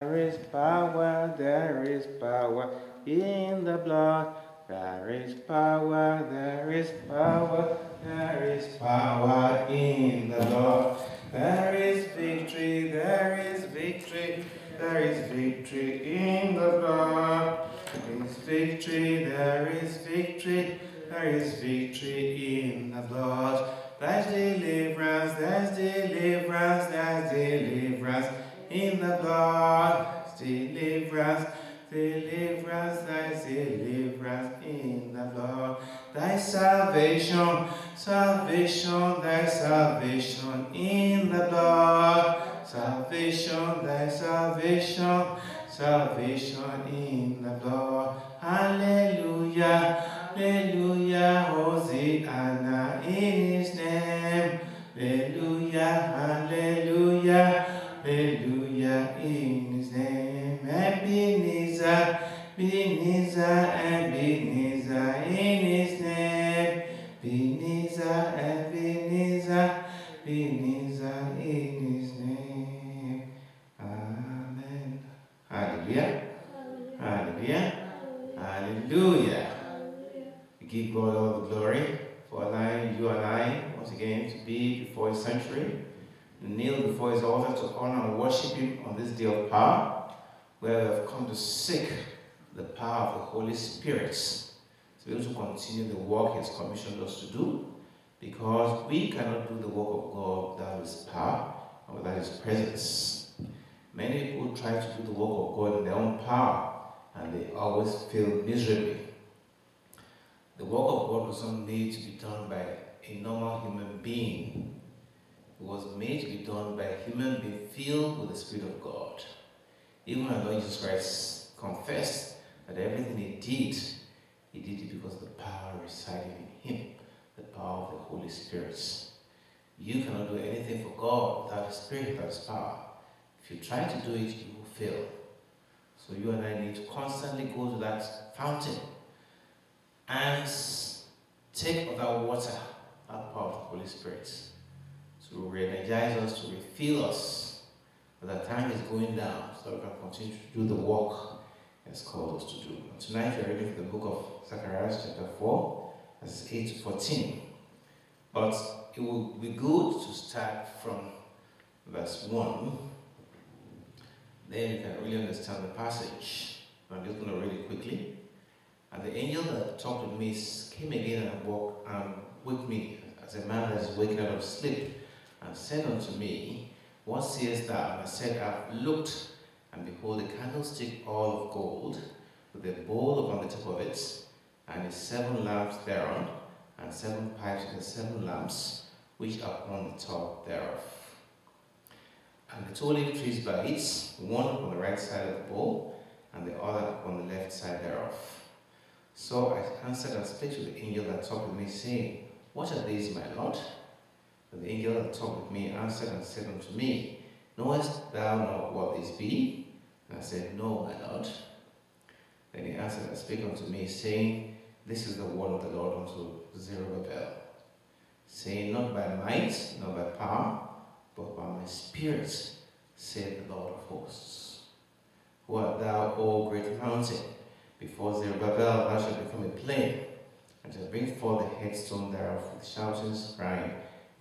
There is power in the blood. There is power, there is power, there is power in the Lord. There is victory, there is victory, there is victory in the blood. There is victory, there is victory, there is victory in the blood. There's deliverance, there's deliverance, there's deliverance in the blood. Deliverance, deliverance, there's deliverance in the blood. Thy salvation, salvation, thy salvation in the blood. Salvation, thy salvation, salvation in the blood. Hallelujah, hallelujah, Hosanna in his name. Hallelujah, hallelujah, hallelujah in his name. Ebenezer, Ebenezer, Ebenezer in his name. Ebenezer, Ebenezer, Ebenezer in his name. Amen. Hallelujah. Hallelujah. Hallelujah. We give God all the glory for allowing you and I once again to be before his sanctuary, to kneel before his altar to honor and worship him on this day of power, where we have come to seek the power of the Holy Spirit to be able to continue the work he has commissioned us to do, because we cannot do the work of God without his power and without his presence. Many people try to do the work of God in their own power, and they always fail miserably. The work of God was not made to be done by a normal human being. It was made to be done by a human being filled with the Spirit of God. Even our Lord Jesus Christ confessed that everything he did it because of the power residing in him, the power of the Holy Spirit. You cannot do anything for God without his Spirit, without his power. If you try to do it, you will fail. So you and I need to constantly go to that fountain and take of that water, that power of the Holy Spirit, to re-energize us, to refill us, but that time is going down, so we can continue to do the work He has called us to do. And tonight we are reading from the book of Zechariah chapter 4, verses 8 to 14. But it will be good to start from verse 1. Then you can really understand the passage. I'm just going to read it quickly. And the angel that talked with me came again and walked with me as a man that is waking out of sleep, and said unto me, What seest thou? And I said, I have looked, and behold, a candlestick all of gold, with a bowl upon the top of it, and its 7 lamps thereon, and 7 pipes with the 7 lamps, which are upon the top thereof. And the 2 olive trees by it, one upon the right side of the bowl, and the other upon the left side thereof. So I answered and spake to the angel that talked with me, saying, What are these, my Lord? And the angel that talked with me answered and said unto me, Knowest thou not what these be? And I said, No, my Lord. Then he answered and spake unto me, saying, This is the word of the Lord unto Zerubbabel, saying, Not by might, nor by power, but by my spirit, saith the Lord of hosts. Who art thou, O great mountain? Before Zerubbabel thou shalt become a plain, and shalt bring forth the headstone thereof with shoutings, crying,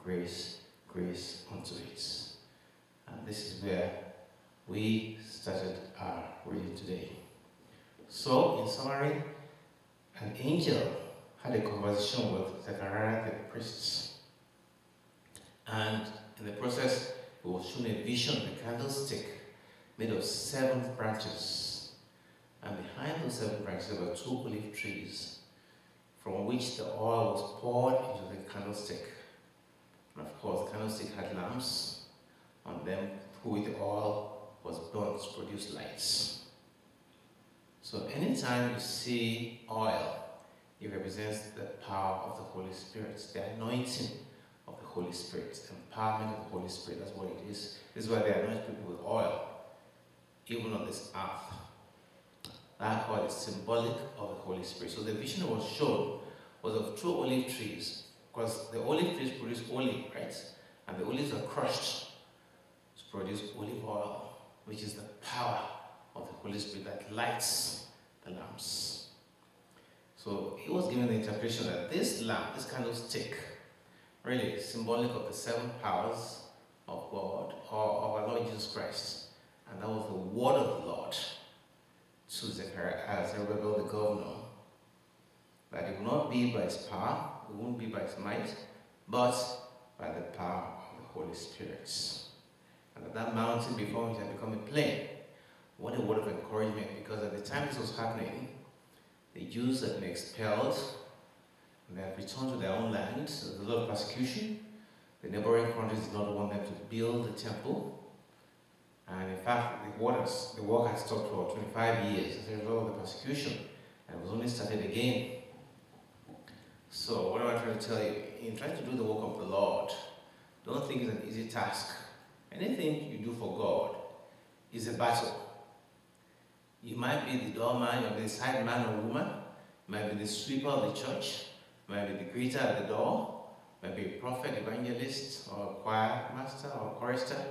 Grace, grace unto it. And this is where we started our reading today. So, in summary, an angel had a conversation with Zechariah the priest. And in the process, he was shown a vision of a candlestick made of 7 branches. And behind those 7 branches there were 2 olive trees, from which the oil was poured into the candlestick. And of course, the candlestick had lamps on them, through which the oil was burnt to produce lights. So anytime you see oil, it represents the power of the Holy Spirit, the anointing of the Holy Spirit, empowerment of the Holy Spirit. That's what it is. This is why they anoint people with oil, even on this earth. That oil is symbolic of the Holy Spirit. So the vision that was shown was of 2 olive trees, because the olive trees produce olive, right? And the olives are crushed to produce olive oil. which is the power of the Holy Spirit that lights the lamps. So he was given the interpretation that this lamp, this kind of stick, really is symbolic of the 7 powers of God, or of our Lord Jesus Christ. And that was the word of the Lord to Zerubbabel the governor, that it will not be by his power, it won't be by his might, but by the power of the Holy Spirit. And that mountain before him shall become a plain. What a word of encouragement, because at the time this was happening, the Jews had been expelled, and they had returned to their own land. There was a lot of persecution. The neighboring countries did not want them to build the temple. And in fact, the work had stopped for 25 years as a result of the persecution, and it was only started again. So what am I trying to tell you? In trying to do the work of the Lord, don't think it's an easy task. Anything you do for God is a battle. You might be the doorman, you might be the side man or woman, you might be the sweeper of the church, you might be the greeter at the door, you might be a prophet, evangelist, or a choir master, or a chorister.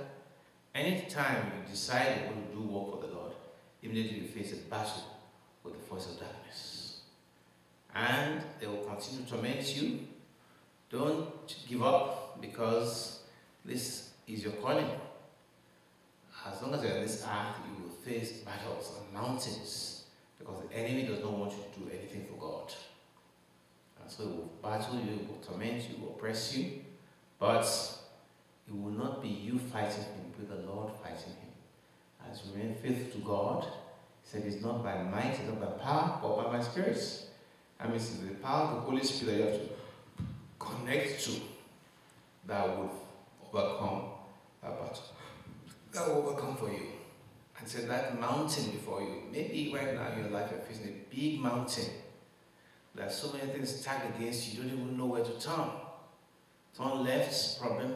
Anytime you decide you want to do work for the Lord, immediately you face a battle with the force of darkness. And they will continue to torment you. Don't give up, because this is your calling. As long as you're on this earth, you will face battles and mountains, because the enemy does not want you to do anything for God. And so he will battle you, he will torment you, he will oppress you, but it will not be you fighting him, but the Lord fighting him. As you remain faithful to God, he said it's not by might, it's not by power, but by my spirit. I mean, it's the power of the Holy Spirit that you have to connect to that will overcome that battle. That will overcome for you. And so that mountain before you, maybe right now in your life you're facing a big mountain. There are so many things stacked against you, you don't even know where to turn. Turn left, problem.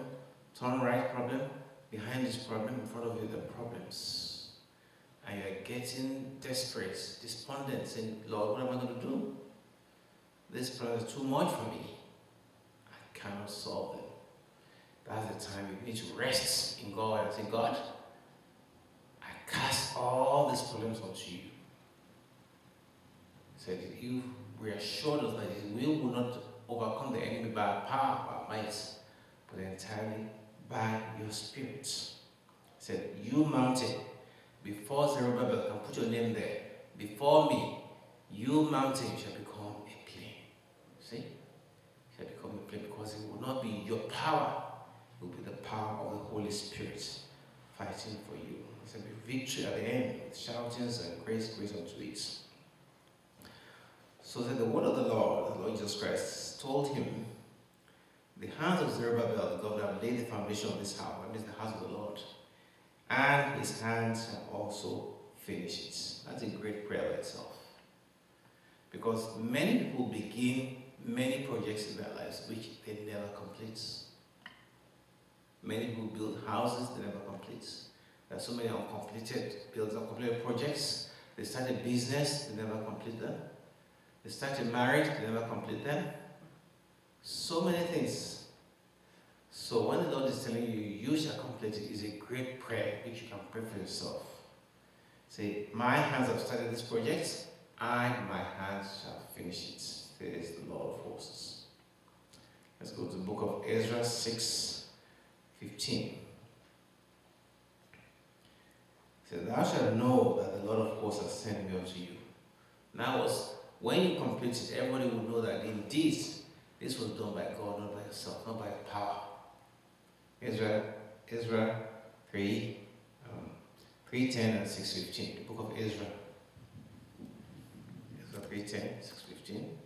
Turn right, problem. Behind this problem, in front of you, there are problems. And you're getting desperate, despondent, saying, Lord, what am I going to do? This problem is too much for me. I cannot solve them. That's the time you need to rest in God and say, God, I cast all these problems onto you. He said, you reassured us that his will not overcome the enemy by power, by might, but entirely by your spirit. He said, you mountain, before Zerubbabel can put your name there, before me, you mountain shall become a plain. See? Shall become a plain, because it will not be your power, it will be the power of the Holy Spirit fighting for you. There will be victory at the end, with shoutings and grace unto it. So that the word of the Lord Jesus Christ, told him, the hands of Zerubbabel, the governor, have laid the foundation of this house, that is the house of the Lord, and his hands shall also finish it. That's a great prayer by itself. Because many people begin many projects in their lives which they never complete. Many people build houses, they never complete. There are so many uncompleted builds, uncompleted projects. They start a business, they never complete them. They start a marriage, they never complete them. So many things. So when the Lord is telling you, you shall complete it, is a great prayer which you can pray for yourself. Say, my hands have started this project, and my hands shall finish it, says the Lord of hosts. Let's go to the book of Ezra 6:15. Say, thou shalt know that the Lord of hosts has sent me unto you. Now, when you complete it, everybody will know that indeed this was done by God, not by yourself, not by power. Ezra 3:10 and 6:15. The book of Ezra. Ezra 3:10, 6:15.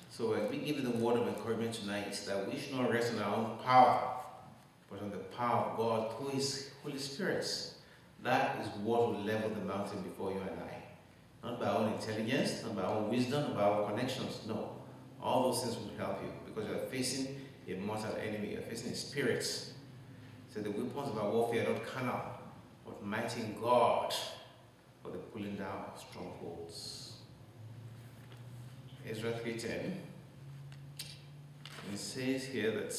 So we give you the word of encouragement tonight that we should not rest on our own power, but on the power of God through his Holy Spirit. That is what will level the mountain before you and I. Not by our own intelligence, not by our own wisdom, not by our own connections. No. All those things will help you, because you are facing a mortal enemy, you are facing a spirit. So the weapons of our warfare are not carnal, but mighty in God for the pulling down of strongholds. Ezra 3:10. And it says here that,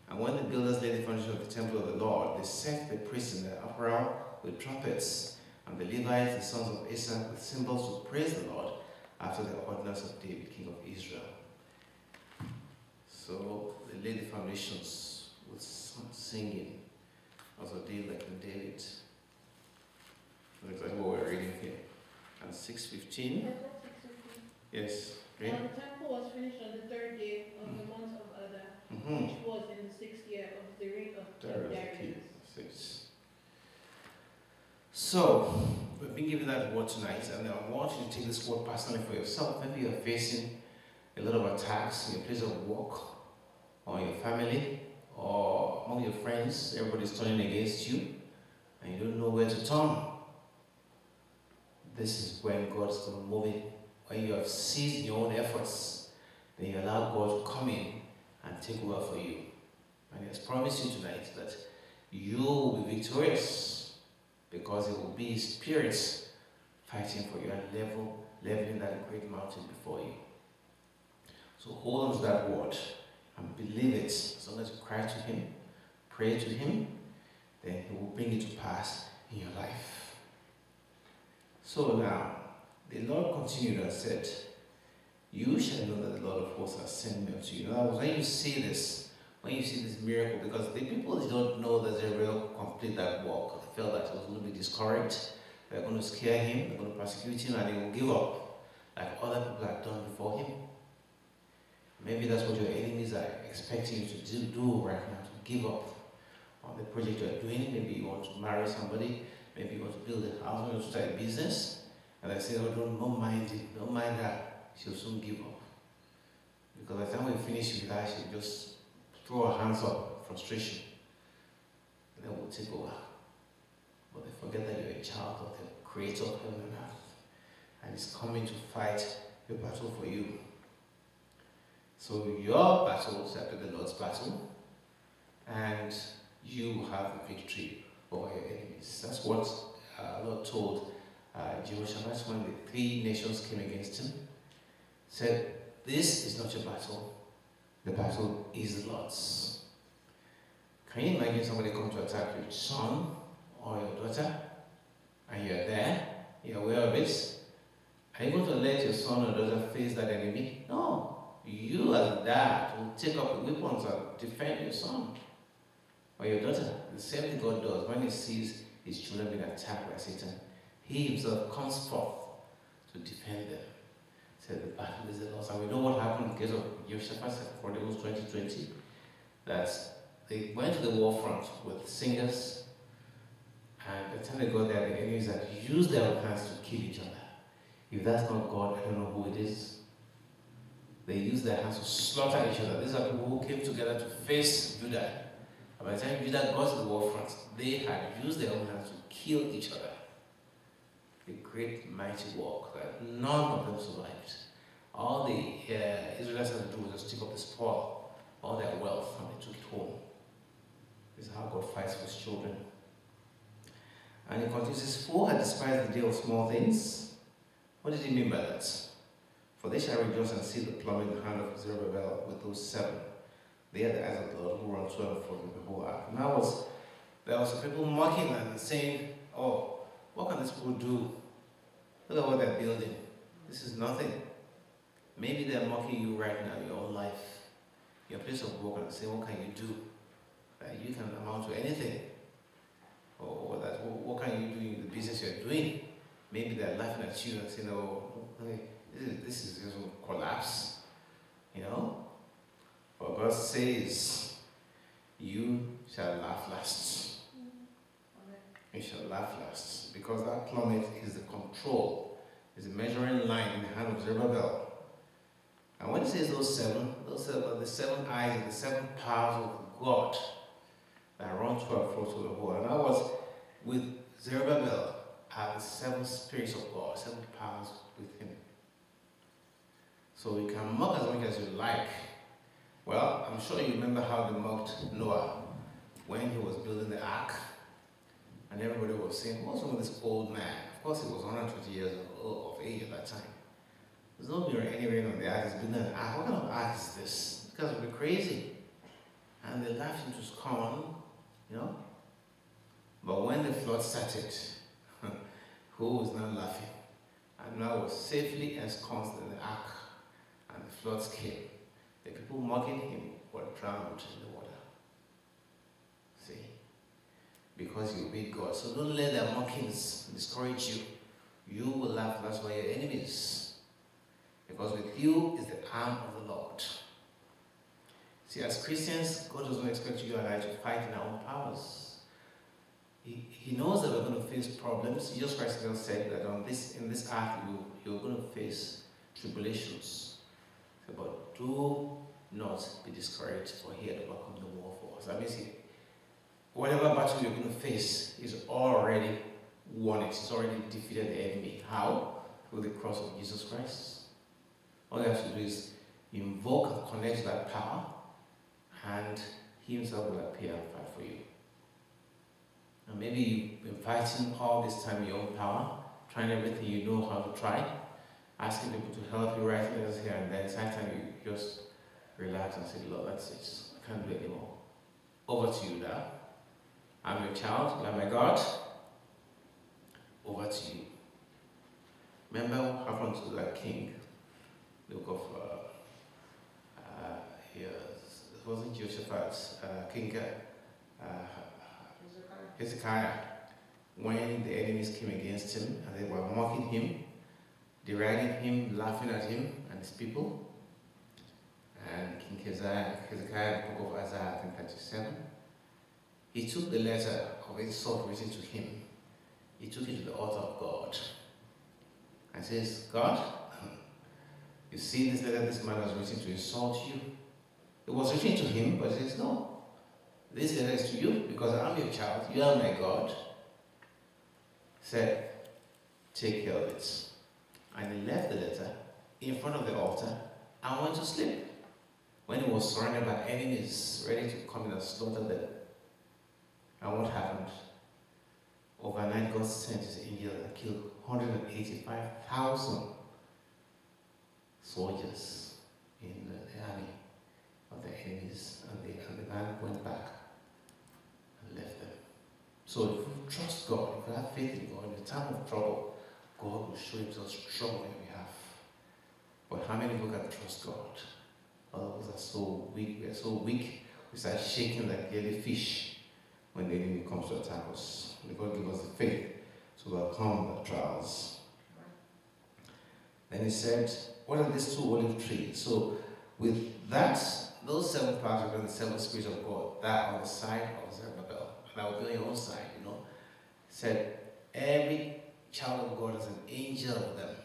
and when the builders laid the foundation of the temple of the Lord, they set the priests in the uproar with trumpets, and the Levites, the sons of Asaph, with cymbals to praise the Lord after the ordinance of David, king of Israel. So they laid the foundations with singing, as a deal like in David. That's exactly what we're reading here. And 6:15. Yes. Read. And the temple was finished on the 3rd day of the month of Adar, which was in the 6th year of the reign of Darius. So, we've been given that word tonight, and I want you to take this word personally for yourself. Maybe you're facing a lot of attacks in your place of work, or your family, or among your friends. Everybody's turning against you, and you don't know where to turn. This is when God's going to move in. When you have ceased your own efforts, then you allow God to come in and take over for you. And He has promised you tonight that you will be victorious, because it will be His Spirit fighting for you and leveling that great mountain before you. So hold on to that word and believe it. As long as you cry to Him, pray to Him, then He will bring it to pass in your life. So now, the Lord continued and said, you shall know that the Lord of hosts has sent me unto you. Now, when you see this, when you see this miracle, because the people did not know that Zerubbabel complete that work. They felt that he was going to be discouraged, they're going to scare him, they're going to persecute him, and he will give up, like other people had done before him. Maybe that's what your enemies are expecting you to do right now, to give up on the project you are doing. Maybe you want to marry somebody, maybe you want to build a house, you want to start a business, and I say, oh, don't mind it, don't mind her, she'll soon give up. Because by the time we finish with her, she'll just throw her hands up, frustration, and then we'll take over. But they forget that you're a child of the Creator of heaven and earth, and He's coming to fight your battle for you. So your battle shall be the Lord's battle, and you have the victory over your enemies. That's what Lord told Jehoshaphat when the 3 nations came against him. Said, this is not your battle, the battle is the Lord's. Can you imagine somebody come to attack your son or your daughter, and you're there, you're aware of it? Are you going to let your son or daughter face that enemy? No. You as a dad will take up the weapons and defend your son or your daughter. The same thing God does when He sees His children being attacked by Satan. He Himself comes forth to defend them. So the battle is the Lord's. And we know what happened in the case of Jehoshaphat for the 2020, that they went to the war front with singers, and by the time they got there, the enemies had used their hands to kill each other. If that's not God, I don't know who it is. They used their hands to slaughter each other. These are people who came together to face Judah. And by the time Judah got to the war front, they had used their own hands to kill each other. A great mighty war that none of them survived. All the Israelites had to do was just take up the spoil, all their wealth, and they took it home. This is how God fights for His children. And He continues, "For had despised the day of small things." What did He mean by that? For they shall rejoice and see the plumb in the hand of Zerubbabel with those 7. They are the eyes of the Lord who run to and fro with the whole ark. Now there was people mocking and saying, oh, what can these people do? Look at what they're building. This is nothing. Maybe they're mocking you right now in your own life, your place of work, and saying, what can you do? That you can amount to anything. Or that, what can you do in the business you're doing? Maybe they're laughing at you and saying, oh, this is going to collapse, you know? But God says, you shall laugh last. You shall laugh last. Because that plummet is the control, is the measuring line in the hand of Zerubbabel. And when He says those seven are the 7 eyes and the 7 powers of God that run to and fro to the whole. And that was with Zerubbabel are the 7 spirits of God, 7 powers with Him. So you can mock as much as you like. Well, I'm sure you remember how they mocked Noah when he was building the ark. And everybody was saying, what's wrong with this old man? Of course, he was 120 years of age at that time. There's no any rain on the ark. He's building an ark. What kind of ark is this? This guys will be crazy. And they laughed him to scorn, you know. But when the flood started, who was now laughing? And Noah was safely ensconced in the ark, and the floods came. The people mocking him were drowned in the water. See? Because you obeyed God. So don't let their mockings discourage you. You will laugh, that's why you're enemies. Because with you is the arm of the Lord. See, as Christians, God doesn't expect you and I to fight in our own powers. He knows that we're going to face problems. Jesus Christ said that in this earth you're going to face tribulations. But do not be discouraged, for he had overcome the war for us. That means whatever battle you're going to face is already won it. It's already defeated the enemy. How? Through the cross of Jesus Christ. All you have to do is invoke and connect to that power, and he himself will appear and fight for you. And maybe you've been fighting all this time in your own power, trying everything you know how to try, asking people to help you, write letters here and there. It's high time you just relax and say, Lord, that's it. I can't do it anymore. Over to you now. I'm your child, you are my God. Over to you. Remember what happened to that king? The book of, it wasn't Jehoshaphat, King Hezekiah. When the enemies came against him and they were mocking him, deriding him, laughing at him and his people, and King Hezekiah, the book of Isaiah, I think 37, he took the letter of insult written to him, he took it to the altar of God and says, God, you see this letter this man has written to insult you? It was written to him, but he says, no, this letter is to you because I'm your child, you are my God. He said, take care of it. And he left the letter in front of the altar and went to sleep. When he was surrounded by enemies ready to come in and slaughter them. And what happened? Overnight, God sent his angel and killed 185,000 soldiers in the army of the enemies, and the man went back and left them. So if you trust God, if you have faith in God, in the time of trouble, God will show himself strong on your behalf. But how many people can trust God? All of us are so weak, we are so weak, we start shaking like jellyfish when the enemy comes to attack us. May God give us the faith to overcome the trials. Then he said, what are these two olive trees? So with that, those seven parts are the seven spirits of God that are on the side of Zerubbabel, and I will be on your own side, He said, every child of God has an angel with them.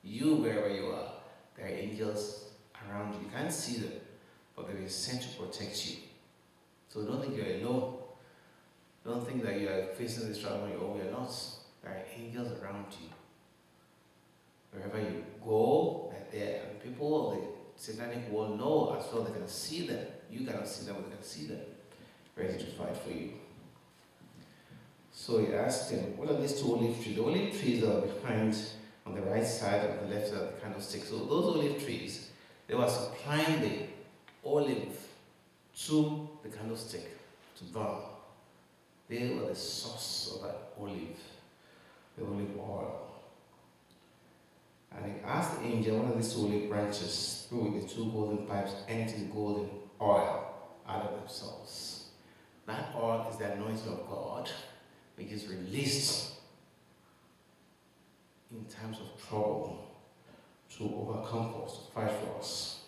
You, wherever you are, there are angels around you. You can't see them, but they are sent to protect you. So don't think you're alone. Don't think that you are facing this trial on your own. You're not. There are angels around you. Wherever you go, they're there. And people of the satanic world know as well. They can see them. You cannot see them, but they can see them, ready to fight for you. So he asked him, what are these two olive trees? The olive trees are behind on the right side and the left side of the candlestick. So those olive trees, they were supplying the olive to the candlestick to burn. They were the source of that olive, the olive oil. And he asked the angel, one of these two olive branches, through the two golden pipes, empty the golden oil out of themselves. That oil is the anointing of God, which is released in times of trouble to overcome for us, to fight for us.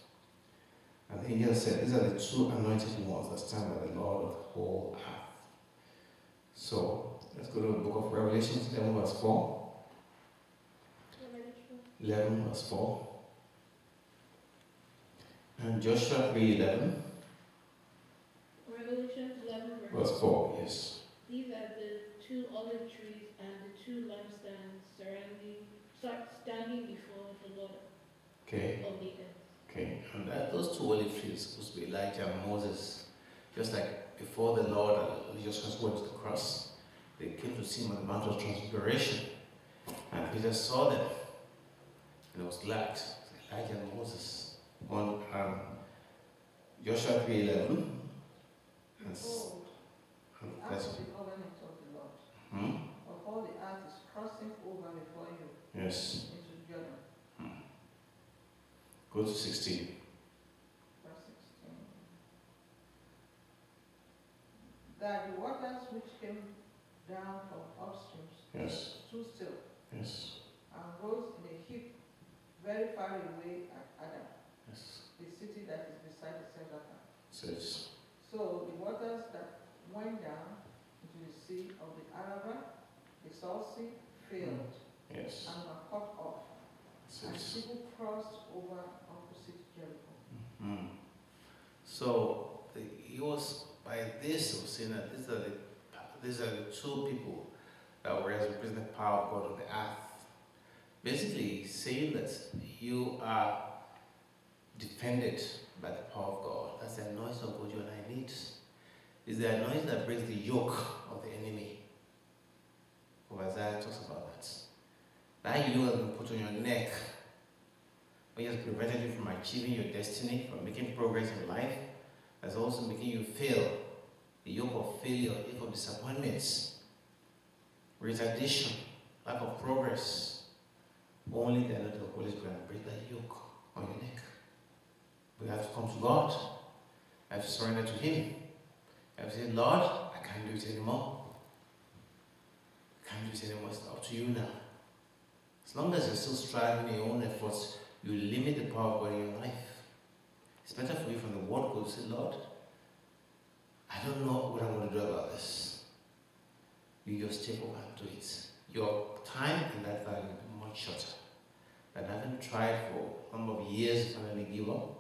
And the angel said, these are the two anointed ones that stand by the Lord of the whole earth. So, let's go to the book of Revelation, 11 verse 4. 11 verse 4. And Joshua 3:11. Revelation 11 verse 4, yes. These are the two olive trees and the two lampstands standing before the Lord Okay. of the earth. Okay, and those two olive trees are supposed to be Elijah and Moses. Just like before the Lord and Jesus went to the cross, they came to see him on the Mount of Transfiguration. And Peter saw them, and he was glad. Elijah and Moses. On Joshua 3:11. Behold, the ark of the covenant of Of all the earth is crossing over before you. Yes. Into Jordan. Go to 16. Verse 16. That the waters which came down from upstreams Yes. stood still Yes. and rose in a heap very far away at Adam, Yes. the city that is beside the Zephatan. Says. So the waters that went down into the sea of the Arabah, the Salt Sea, failed Yes. and were cut off, and Says. people crossed over opposite Jericho. So he was by this he was saying that these are the two people that were representing the power of God on the earth. Basically saying that you are defended by the power of God. That's the anointing of God you and I need. It's the anointing that breaks the yoke of the enemy. Isaiah talks about that. That yoke has been put on your neck, which has prevented you from achieving your destiny, from making progress in life, has also making you fail. The yoke of failure, the yoke of disappointments, retardation, lack of progress. Only the anointing of the Holy Spirit can break that yoke on your neck. We have to come to God. I have to surrender to Him. I have to say, Lord, I can't do it anymore. I can't do it anymore. It's up to you now. As long as you're still striving in your own efforts, you limit the power of God in your life. It's better for you from the word go to say, Lord, I don't know what I'm going to do about this. You just take over and do it. Your time in that valley will be much shorter than having tried for a number of years and finally give up.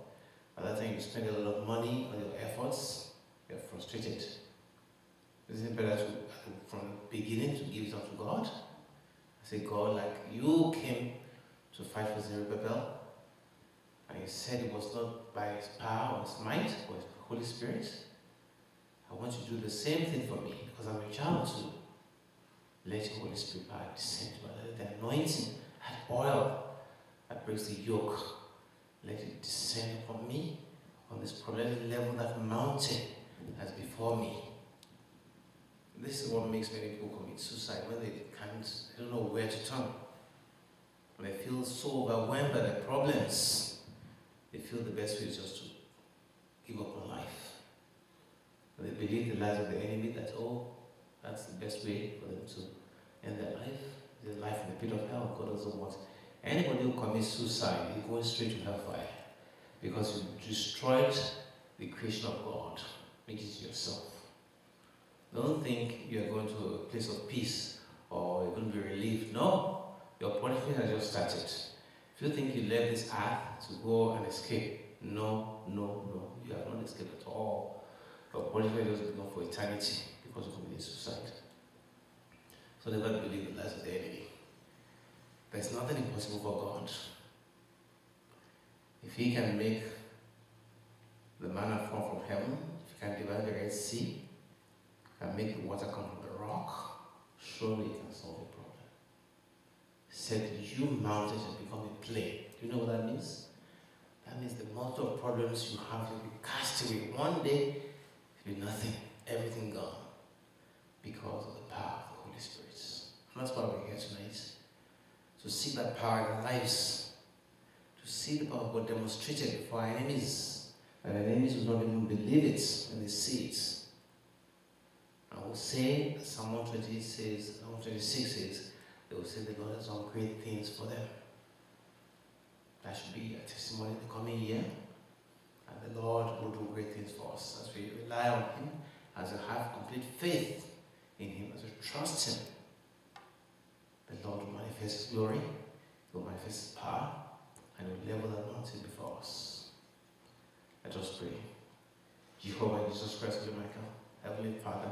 By that time you spend a lot of money on your efforts, you're frustrated. Isn't it better from the beginning to give it up to God? I say, God, like you came to fight for Zerubbabel, and you said it was not by his power or his might, but his Holy Spirit. I want you to do the same thing for me, because I'm a child too. Let your Holy Spirit power descend, but let the anointing and oil that breaks the yoke, let it descend upon me on this problem level, that mountain that's before me. This is what makes many people commit suicide when they don't know where to turn. When they feel so overwhelmed by their problems, they feel the best way is just to give up on life. When they believe the lies of the enemy that, oh, that's the best way for them to end their life. Their life in the pit of hell. God doesn't want anybody who commits suicide, you're going straight to hellfire. Because you destroyed the creation of God, which is yourself. Don't think you're going to a place of peace or you're going to be relieved. No, your punishment has just started. If you think you left this earth to go and escape, no, you have not escaped at all. Your punishment has begun for eternity because you committed suicide. So never believe the lies of the enemy. There's nothing impossible for God. If He can make the manna fall from heaven, if He can divide the Red Sea, can make the water come from the rock, surely He can solve the problem. He said, you mountains have become a plain. Do you know what that means? That means the multitude of problems you have will be cast away. One day, it'll be nothing, everything gone, because of the power of the Holy Spirit. And that's why we're here tonight. To see that power in our lives. To see the power of God demonstrated for our enemies. And our enemies will not even believe it when they see it. I will say, Psalm 126 says, they will say the Lord has done great things for them. That should be a testimony in the coming year. And the Lord will do great things for us as we rely on Him, as we have complete faith in Him, as we trust Him. The Lord will manifest His glory, He will manifest His power, and He will level that mountain before us. Let us pray. Jehovah Jesus Christ, Michael, Heavenly Father,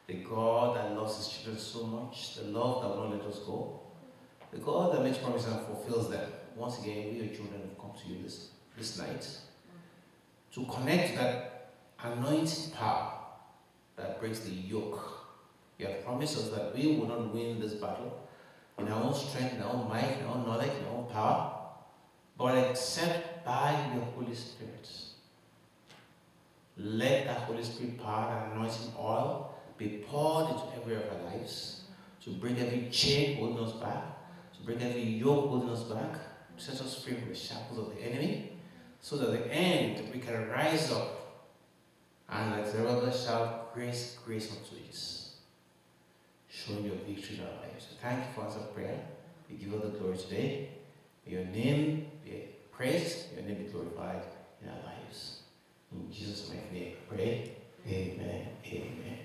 the God that loves His children so much, the love that will not let us go, the God that makes promises and fulfills them. Once again, we, your children, have come to you this night to connect that anointing power that breaks the yoke. You have promised us that we will not win this battle in our own strength, in our own might, in our own knowledge, in our own power, but except by your Holy Spirit. Let that Holy Spirit power and anointing oil be poured into every of our lives, to break every chain holding us back, to break every yoke holding us back, to set us free from the shackles of the enemy, so that at the end we can rise up and like Zerubbabel shout, grace, grace unto us, showing your victory in our lives. So thank you for answering prayer. We give you the glory today. May your name be praised, may your name be glorified in our lives. In Jesus' mighty name, I pray. Amen. Amen.